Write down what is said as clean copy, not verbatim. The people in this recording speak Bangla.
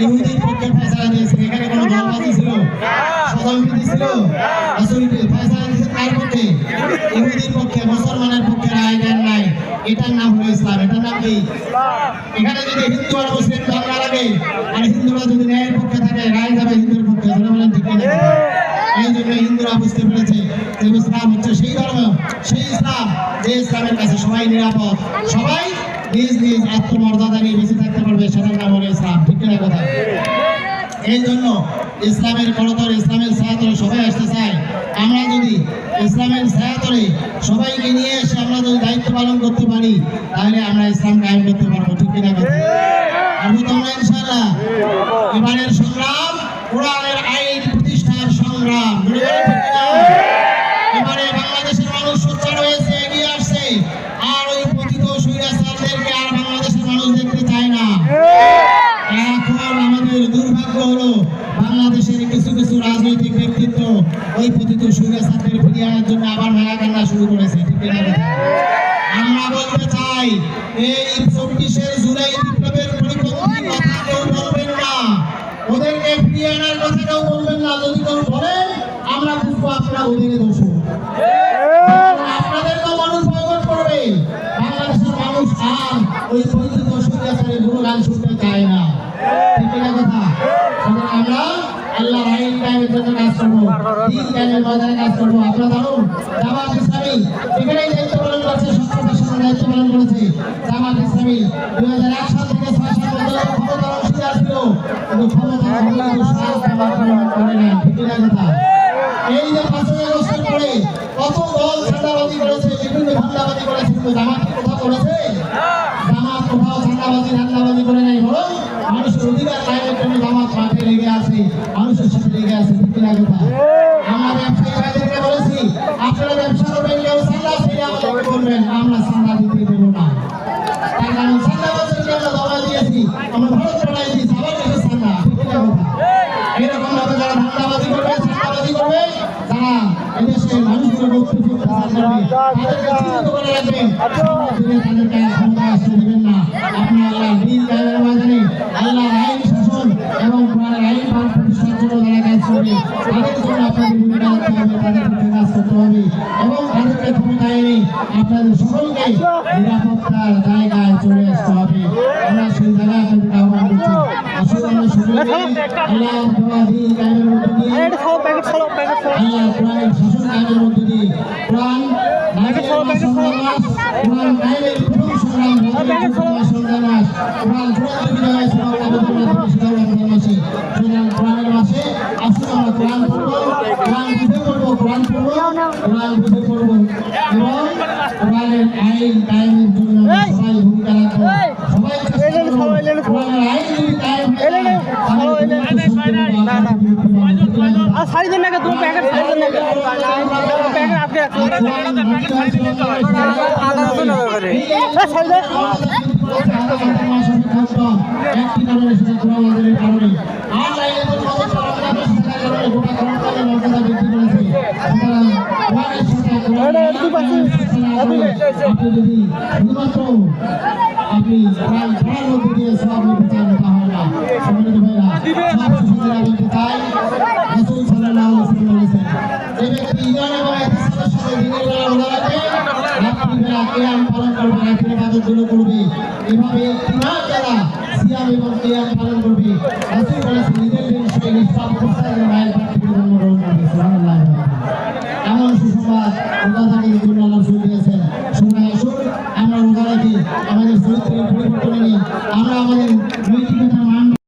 ইহুদির পক্ষে ফয়সালা দিয়েছেন। এখানে কোনো দলবাজি ছিল, সহমতি ছিল, আসলে ফয়সালা দিয়েছেন কার পক্ষে? ইহুদির পক্ষে, মুসলমানের পক্ষে রায় দেন নাই। এটার নাম হলো ইসলাম। এটার নাম কি? এখানে যদি হিন্দু আর মুসলিম ঝগড়া লাগে আর হিন্দুরা যদি ন্যায়ের পক্ষে থাকে, রায় যাবে হিন্দুর পক্ষে। বলেন ঠিক না? এই জন্য হিন্দুরা বুঝতে পেরেছে যে ইসলাম হচ্ছে সেই ধর্ম, সেই ইসলাম যে ইসলামের কাছে সবাই নিরাপদ, সবাই নিজ নিজ আত্মমর্যাদা নিয়ে বেঁচে থাকতে পারবে। সেটার নাম হলো ইসলাম। ঠিক না কথা? এই জন্য ইসলামের করতরে, ইসলামের ছায়াতলে সবাই আসতে চায়। আমরা যদি ইসলামের ছায়াতলে সবাইকে নিয়ে এসে আমরা যদি দায়িত্ব পালন করতে পারি, তাহলে আমরা ইসলাম কায়েম করতে পারবো। ঠিক কিনা কথা? পারবো তো আমরা ইনশাআল্লাহ? এবারের সংগ্রাম কোরআনের আইন প্রতিষ্ঠার সংগ্রাম। এবারে বাংলাদেশের মানুষ সোচ্চার হয়েছে, এগিয়ে আসছে। আর ওই পতিত স্বৈরাচারদেরকে আর বাংলাদেশের মানুষ দেখতে চায় না। এখন আমাদের দুর্ভাগ্য হলো বাংলাদেশের কিছু কিছু রাজনৈতিক ব্যক্তিত্ব ওই পতিত স্বৈরাচারদের ফিরিয়ে আনার জন্য আবার ভাঙা কান্না শুরু করেছে। ঠিক না? আমরা বলতে চাই, এই 24 জুলাই বিপ্লবের পরিপন্থী কথা কেউ বলবেন না, ওদেরকে ফিরিয়ে আনার কথা কেউ বলবেন না। যদি কেউ বলেন, আমরা বুঝবো আপনারা ওদেরকে দোষ। আপনাদের তো মানুষ বয়কট করবে। বাংলাদেশের মানুষ আর ওই পতিত স্বৈরাচারের কোনো গান শুনতে চায় না। ঠিক না কথা? আমরা আল্লাহর আইন কায়েমের জন্য কাজ করবো, দিন কায়েমের ময়দানে কাজ করবো। আপনারা জানুন, জামাত ইসলামী যেখানেই দায়িত্ব পালন করছে, সত্যতার সঙ্গে দায়িত্ব পালন করেছে। জামাত ইসলামী 2001 সাল থেকে 6 সাল পর্যন্ত ক্ষমতার অংশীদার ছিল, কিন্তু ক্ষমতার করে নেন। ঠিক না কথা? এই যে 5 আগস্টের পরে কত দল ঝান্ডাবাজি করেছে, বিভিন্ন ঝান্ডাবাজি করেছে, কিন্তু জামাত কোথাও করেছে? জামাত কোথাও ঝান্ডাবাজি করে নেই, বরং মানুষের অধিকার কায়েমের জন্য জামাত মাঠে লেগে আছে, মানুষের সাথে লেগে আছে। ঠিক না কথা? আমরা ব্যবসায়ী ভাইদেরকে বলেছি, আপনারা ব্যবসা করবেন, কেউ চাঁদা ছেড়ে আমাদেরকে বলবেন, আমরা চাঁদা দিতে দেবো না। তার কারণ চাঁদাবাজিকে আমরা দমা দিয়েছি, আমরা ভারত চড়াই দিয়েছি, আবার কিছু চাঁদা। ঠিক না কথা? এরকম ভাবে যারা ধান্দাবাজি করবে, চাঁদাবাজি করবে, যারা এদেশের মানুষগুলো বক্তব্য করবে, তাদেরকে চিহ্নিত করে রাখবেন। তাদেরকে ক্ষমতা আসতে দেবেন না। আপনি আল্লাহর দিন কায়েমের ময়দানে আল্লাহর আইন শাসন এবং কোরআনের আইন প্রতিষ্ঠার জন্য যারা কাজ করবে, তাদের জন্য আপনাদের ভূমিকা রাখতে হবে, তাদের পক্ষে কাজ করতে হবে এবং তাদেরকে ক্ষমতায় এনে আপনাদের সকলকে নিরাপত্তার জায়গায় চলে আসতে হবে। আমরা সেই জায়গায় আপনাদেরকে আহ্বান করছি। আসলে আমরা সকলে আল্লাহর দেওয়া দিন কায়েমের মধ্য দিয়ে, আল্লাহ কোরআনের শাসন কায়েমের মধ্য দিয়ে, কোরআন কায়েমের প্রথম সংগ্রাম, কোরআন চূড়ান্ত বিজয় মাসে, কোরআনের মাসে আসুন আমরা কোরআন পড়বো, কোরআন বুঝে পড়বো, কোরআন পড়বো, কোরআন বুঝে পড়বো এবং কোরআনের আইন কায়েমের জন্য সবাই ভূমিকা রাখবো। সবাই কোরআনের আইন যদি কায়েম হয় আপনি প্রায় প্রায় মধ্যে দিয়ে সব বিচার নিতে হয় না। সম্মানিত ভাইরা, বলতে চাই, রাসূল সাল্লাল্লাহু আলাইহি ওয়াসাল্লাম বলেছেন, যে ব্যক্তি ঈমান এবং ইহসানের সাথে দিনের বেলা রোজা রাখে, রাত্রিবেলা কিয়াম পালন করবে, রাতের ইবাদতগুলো করবে, এভাবে ঈমান দ্বারা সিয়াম এবং কিয়াম পালন করবে, রাসূল বলেছেন ঈদের দিন সে নিষ্পাপ প্রস্তাবের মায়ের পাঠ থেকে জন্মগ্রহণ করবে। সুবহানাল্লাহ। এমন সুসংবাদ রোজাদারের জন্য আল্লাহ রাসূল দিয়েছেন। সুতরাং আসুন আমরা রোজা রাখি, আমাদের চরিত্রের পরিবর্তন নিয়ে আমরা আমাদের নৈতিকতা